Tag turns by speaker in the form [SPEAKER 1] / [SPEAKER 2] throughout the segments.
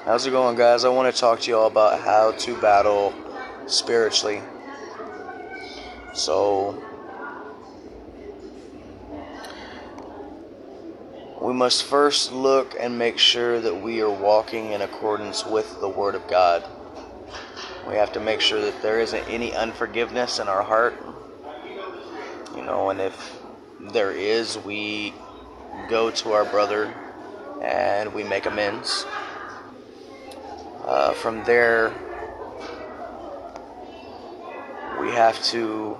[SPEAKER 1] How's it going, guys? I want to talk to you all about how to battle spiritually. So, we must first look and make sure that we are walking in accordance with the Word of God. We have to make sure that there isn't any unforgiveness in our heart. And if there is, we go to our brother and we make amends. From there, we have to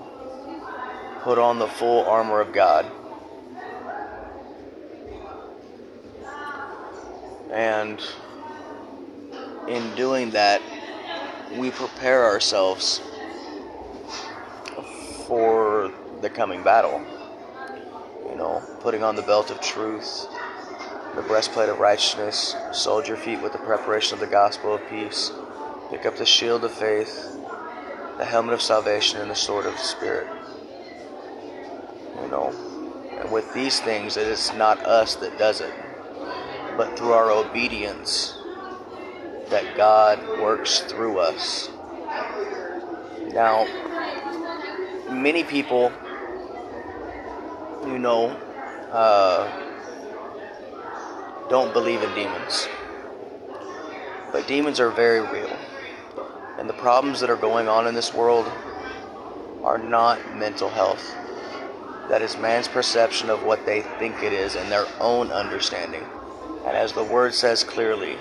[SPEAKER 1] put on the full armor of God. And in doing that, we prepare ourselves for the coming battle. Putting on the belt of truth, the breastplate of righteousness, solde your feet with the preparation of the gospel of peace, pick up the shield of faith, the helmet of salvation, and the sword of the Spirit. And with these things, it is not us that does it, but through our obedience that God works through us. Now, many people, don't believe in demons. But demons are very real. And the problems that are going on in this world are not mental health. That is man's perception of what they think it is and their own understanding. And as the word says clearly,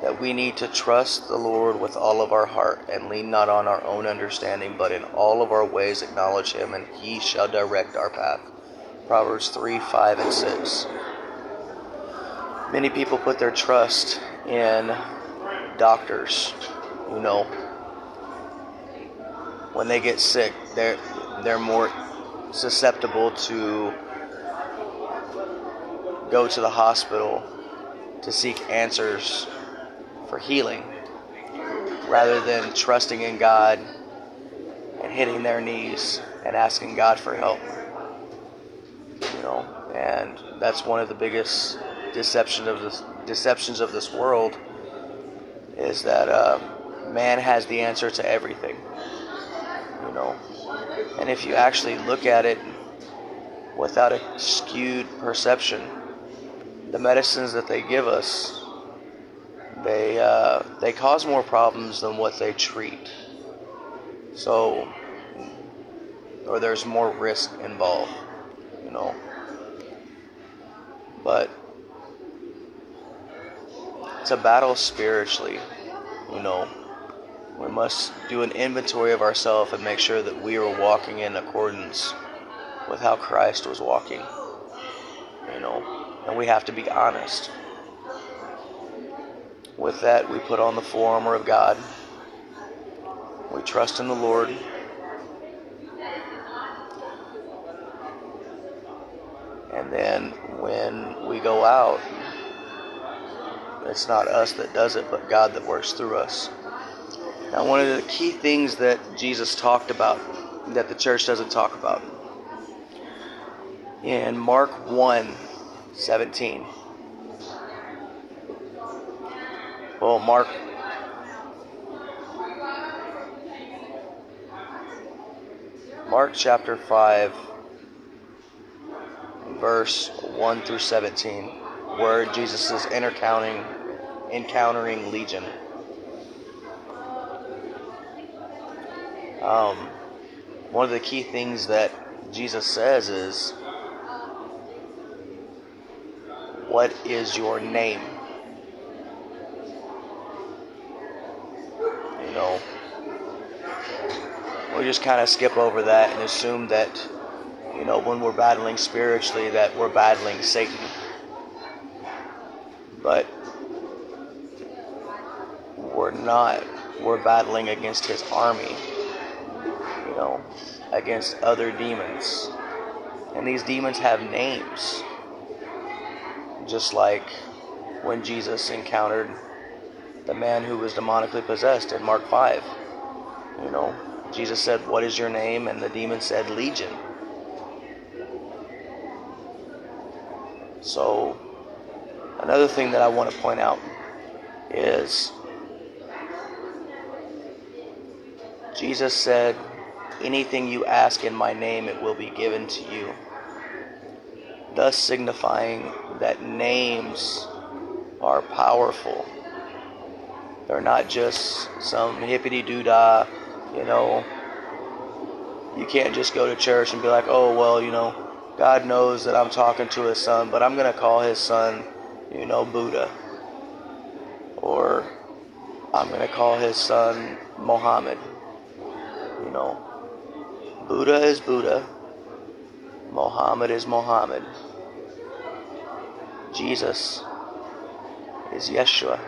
[SPEAKER 1] that we need to trust the Lord with all of our heart and lean not on our own understanding, but in all of our ways acknowledge Him, and He shall direct our path. Proverbs 3, 5, and 6. Many people put their trust in doctors. When they get sick, they're more susceptible to go to the hospital to seek answers for healing, rather than trusting in God and hitting their knees and asking God for help. And that's one of the biggest deceptions of this world, is that man has the answer to everything. And if you actually look at it without a skewed perception, the medicines that they give us, they cause more problems than what they treat. So, or there's more risk involved, But to battle spiritually, we must do an inventory of ourselves and make sure that we are walking in accordance with how Christ was walking, and we have to be honest. With that, we put on the full armor of God. We trust in the Lord. And then when we go out, it's not us that does it, but God that works through us. Now, one of the key things that Jesus talked about that the church doesn't talk about, in Mark 1:17. Well, Mark chapter 5, verse 1 through 17, where Jesus is encountering Legion. One of the key things that Jesus says is, "What is your name?" We just kind of skip over that and assume that, when we're battling spiritually, that we're battling Satan. But we're not. We're battling against his army, against other demons. And these demons have names. Just like when Jesus encountered the man who was demonically possessed in Mark 5. Jesus said, "What is your name?" And the demon said, "Legion." So, another thing that I want to point out is Jesus said, anything you ask in my name, it will be given to you. Thus signifying that names are powerful. They're not just some hippity-doo-dah, you can't just go to church and be like, oh, well, God knows that I'm talking to his son, but I'm going to call his son, Buddha. Or I'm going to call his son Mohammed. Buddha is Buddha. Mohammed is Mohammed. Jesus is Yeshua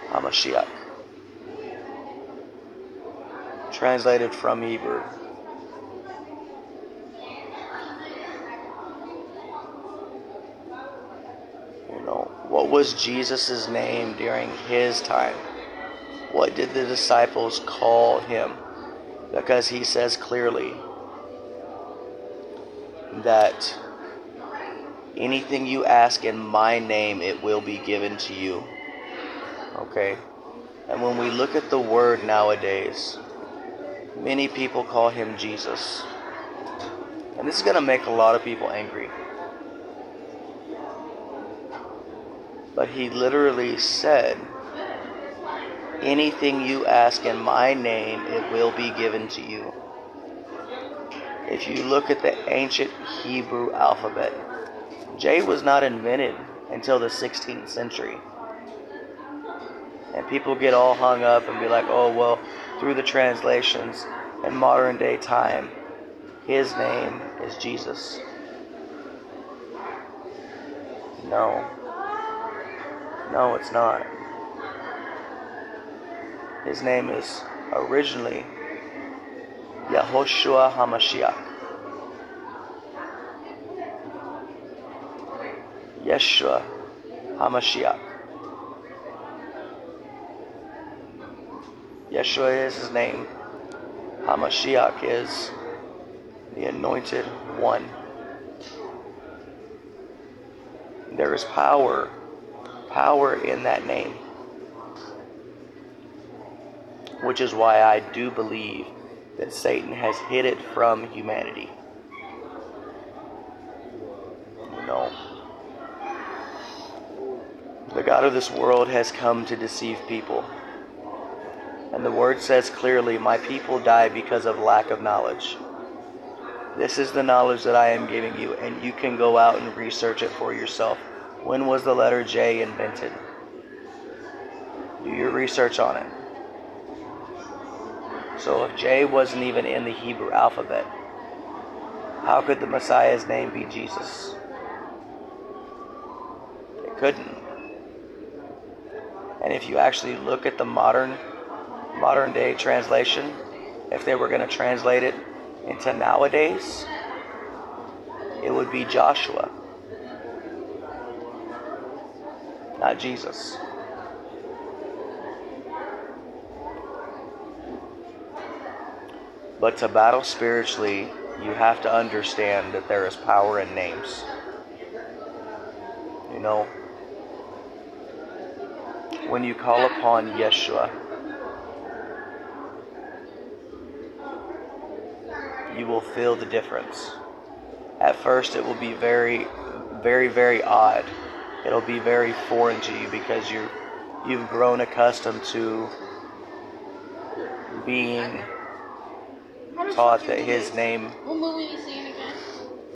[SPEAKER 1] HaMashiach. Translated from Hebrew. What was Jesus' name during his time? What did the disciples call him? Because he says clearly that anything you ask in my name, it will be given to you. Okay? And when we look at the word nowadays, many people call him Jesus. And this is going to make a lot of people angry. But he literally said, anything you ask in my name, it will be given to you. If you look at the ancient Hebrew alphabet, J was not invented until the 16th century. And people get all hung up and be like, oh, well, through the translations in modern day time, his name is Jesus. No, it's not. His name is originally Yehoshua HaMashiach. Yeshua HaMashiach. Yeshua is his name. HaMashiach is the anointed one. There is power in that name. Which is why I do believe that Satan has hid it from humanity. The God of this world has come to deceive people. And the word says clearly, my people die because of lack of knowledge. This is the knowledge that I am giving you, and you can go out and research it for yourself. When was the letter J invented? Do your research on it. So if J wasn't even in the Hebrew alphabet, how could the Messiah's name be Jesus? It couldn't. And if you actually look at the modern day translation, if they were going to translate it into nowadays, it would be Joshua, not Jesus. But to battle spiritually, you have to understand that there is power in names. When you call upon Yeshua, you will feel the difference. At first, it will be very, very, very odd. It'll be very foreign to you because you've grown accustomed to being taught that his name